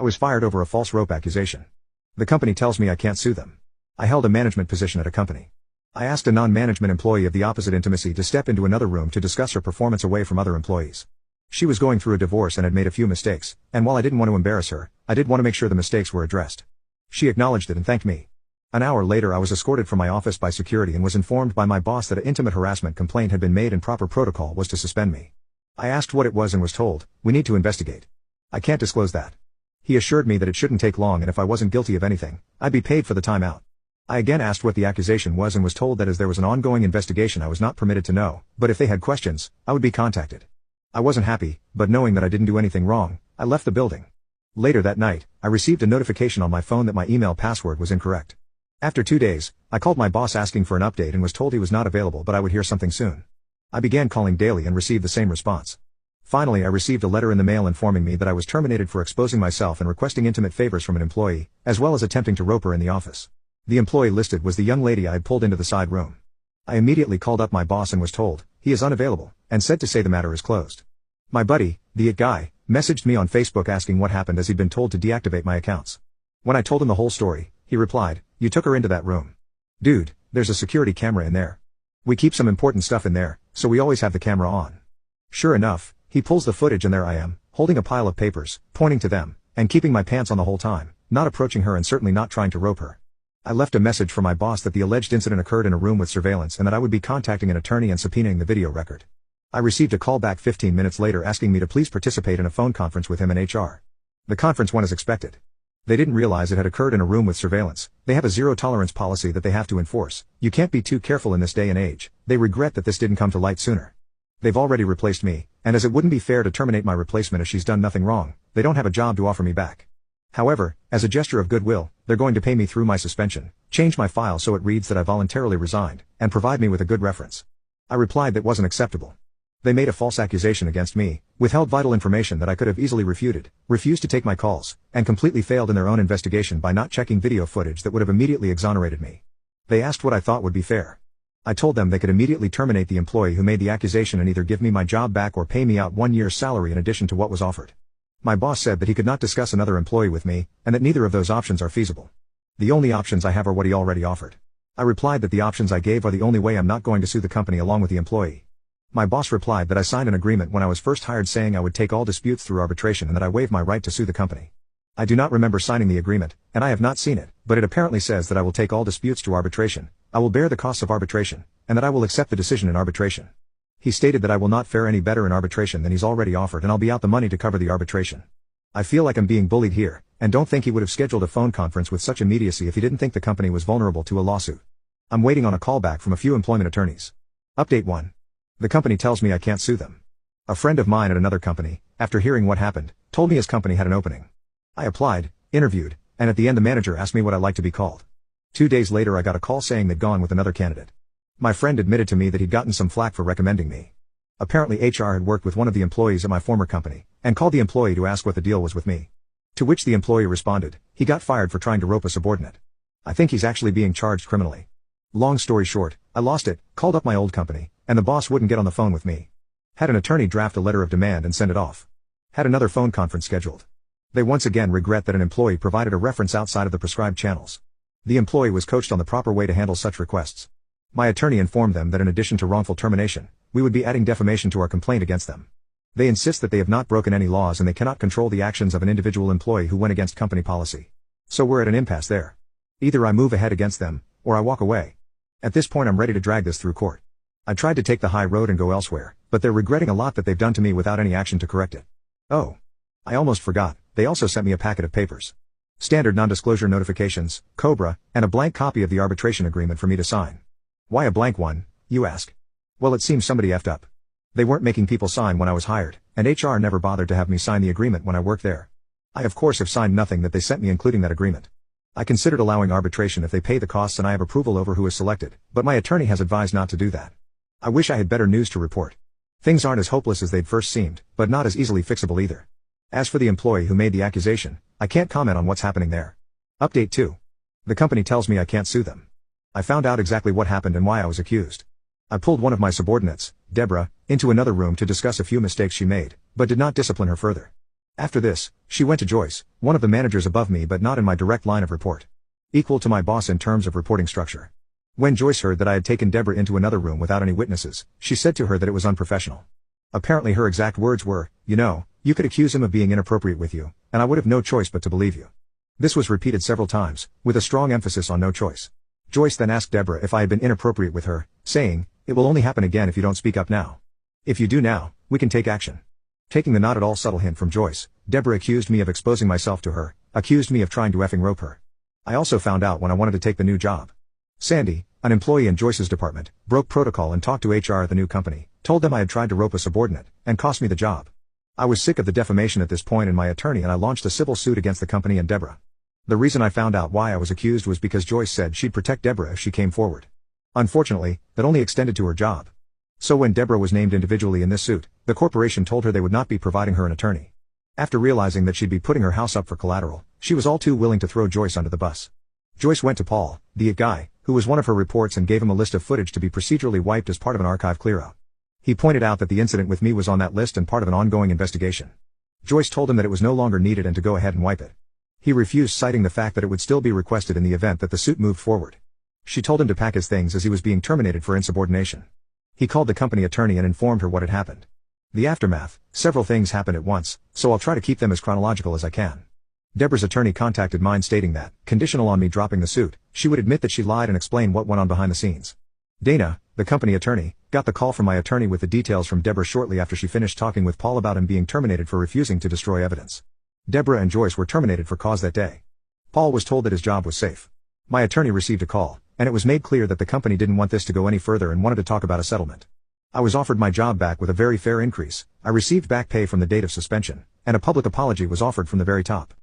I was fired over a false rope accusation. The company tells me I can't sue them. I held a management position at a company. I asked a non-management employee of the opposite intimacy to step into another room to discuss her performance away from other employees. She was going through a divorce and had made a few mistakes, and while I didn't want to embarrass her, I did want to make sure the mistakes were addressed. She acknowledged it and thanked me. An hour later I was escorted from my office by security and was informed by my boss that an intimate harassment complaint had been made and proper protocol was to suspend me. I asked what it was and was told, "We need to investigate. I can't disclose that." He assured me that it shouldn't take long and if I wasn't guilty of anything, I'd be paid for the time out. I again asked what the accusation was and was told that as there was an ongoing investigation I was not permitted to know, but if they had questions, I would be contacted. I wasn't happy, but knowing that I didn't do anything wrong, I left the building. Later that night, I received a notification on my phone that my email password was incorrect. After 2 days, I called my boss asking for an update and was told he was not available but I would hear something soon. I began calling daily and received the same response. Finally I received a letter in the mail informing me that I was terminated for exposing myself and requesting intimate favors from an employee, as well as attempting to rope her in the office. The employee listed was the young lady I had pulled into the side room. I immediately called up my boss and was told, he is unavailable, and said to say the matter is closed. My buddy, the IT guy, messaged me on Facebook asking what happened as he'd been told to deactivate my accounts. When I told him the whole story, he replied, "You took her into that room. Dude, there's a security camera in there. We keep some important stuff in there, so we always have the camera on." Sure enough, he pulls the footage and there I am, holding a pile of papers, pointing to them, and keeping my pants on the whole time, not approaching her and certainly not trying to rope her. I left a message for my boss that the alleged incident occurred in a room with surveillance and that I would be contacting an attorney and subpoenaing the video record. I received a call back 15 minutes later asking me to please participate in a phone conference with him and HR. The conference went as expected. They didn't realize it had occurred in a room with surveillance. They have a zero-tolerance policy that they have to enforce. You can't be too careful in this day and age. They regret that this didn't come to light sooner. They've already replaced me, and as it wouldn't be fair to terminate my replacement as she's done nothing wrong, they don't have a job to offer me back. However, as a gesture of goodwill, they're going to pay me through my suspension, change my file so it reads that I voluntarily resigned, and provide me with a good reference. I replied that wasn't acceptable. They made a false accusation against me, withheld vital information that I could have easily refuted, refused to take my calls, and completely failed in their own investigation by not checking video footage that would have immediately exonerated me. They asked what I thought would be fair. I told them they could immediately terminate the employee who made the accusation and either give me my job back or pay me out 1 year's salary in addition to what was offered. My boss said that he could not discuss another employee with me, and that neither of those options are feasible. The only options I have are what he already offered. I replied that the options I gave are the only way I'm not going to sue the company along with the employee. My boss replied that I signed an agreement when I was first hired saying I would take all disputes through arbitration and that I waived my right to sue the company. I do not remember signing the agreement, and I have not seen it, but it apparently says that I will take all disputes to arbitration, I will bear the costs of arbitration, and that I will accept the decision in arbitration. He stated that I will not fare any better in arbitration than he's already offered and I'll be out the money to cover the arbitration. I feel like I'm being bullied here, and don't think he would have scheduled a phone conference with such immediacy if he didn't think the company was vulnerable to a lawsuit. I'm waiting on a callback from a few employment attorneys. Update 1. The company tells me I can't sue them. A friend of mine at another company, after hearing what happened, told me his company had an opening. I applied, interviewed, and at the end the manager asked me what I'd like to be called. 2 days later I got a call saying they'd gone with another candidate. My friend admitted to me that he'd gotten some flack for recommending me. Apparently HR had worked with one of the employees at my former company, and called the employee to ask what the deal was with me. To which the employee responded, he got fired for trying to rope a subordinate. I think he's actually being charged criminally. Long story short, I lost it, called up my old company, and the boss wouldn't get on the phone with me. Had an attorney draft a letter of demand and send it off. Had another phone conference scheduled. They once again regret that an employee provided a reference outside of the prescribed channels. The employee was coached on the proper way to handle such requests. My attorney informed them that in addition to wrongful termination, we would be adding defamation to our complaint against them. They insist that they have not broken any laws and they cannot control the actions of an individual employee who went against company policy. So we're at an impasse there. Either I move ahead against them, or I walk away. At this point I'm ready to drag this through court. I tried to take the high road and go elsewhere, but they're regretting a lot that they've done to me without any action to correct it. Oh. I almost forgot, they also sent me a packet of papers. Standard non-disclosure notifications, COBRA, and a blank copy of the arbitration agreement for me to sign. Why a blank one, you ask? Well, it seems somebody effed up. They weren't making people sign when I was hired, and HR never bothered to have me sign the agreement when I worked there. I of course have signed nothing that they sent me including that agreement. I considered allowing arbitration if they pay the costs and I have approval over who is selected, but my attorney has advised not to do that. I wish I had better news to report. Things aren't as hopeless as they'd first seemed, but not as easily fixable either. As for the employee who made the accusation, I can't comment on what's happening there. Update 2. The company tells me I can't sue them. I found out exactly what happened and why I was accused. I pulled one of my subordinates, Deborah, into another room to discuss a few mistakes she made, but did not discipline her further. After this, she went to Joyce, one of the managers above me but not in my direct line of report. Equal to my boss in terms of reporting structure. When Joyce heard that I had taken Deborah into another room without any witnesses, she said to her that it was unprofessional. Apparently her exact words were, you could accuse him of being inappropriate with you, and I would have no choice but to believe you. This was repeated several times, with a strong emphasis on no choice. Joyce then asked Deborah if I had been inappropriate with her, saying, "It will only happen again if you don't speak up now. If you do now, we can take action." Taking the not at all subtle hint from Joyce, Deborah accused me of exposing myself to her, accused me of trying to effing rope her. I also found out when I wanted to take the new job. Sandy, an employee in Joyce's department, broke protocol and talked to HR at the new company, told them I had tried to rope a subordinate, and cost me the job. I was sick of the defamation at this point in my attorney and I launched a civil suit against the company and Deborah. The reason I found out why I was accused was because Joyce said she'd protect Deborah if she came forward. Unfortunately, that only extended to her job. So when Deborah was named individually in this suit, the corporation told her they would not be providing her an attorney. After realizing that she'd be putting her house up for collateral, she was all too willing to throw Joyce under the bus. Joyce went to Paul, the IT guy, who was one of her reports and gave him a list of footage to be procedurally wiped as part of an archive clearout. He pointed out that the incident with me was on that list and part of an ongoing investigation. Joyce told him that it was no longer needed and to go ahead and wipe it. He refused, citing the fact that it would still be requested in the event that the suit moved forward. She told him to pack his things as he was being terminated for insubordination. He called the company attorney and informed her what had happened. The aftermath: several things happened at once, so I'll try to keep them as chronological as I can. Deborah's attorney contacted mine stating that, conditional on me dropping the suit, she would admit that she lied and explain what went on behind the scenes. Dana, the company attorney, got the call from my attorney with the details from Deborah shortly after she finished talking with Paul about him being terminated for refusing to destroy evidence. Deborah and Joyce were terminated for cause that day. Paul was told that his job was safe. My attorney received a call, and it was made clear that the company didn't want this to go any further and wanted to talk about a settlement. I was offered my job back with a very fair increase, I received back pay from the date of suspension, and a public apology was offered from the very top.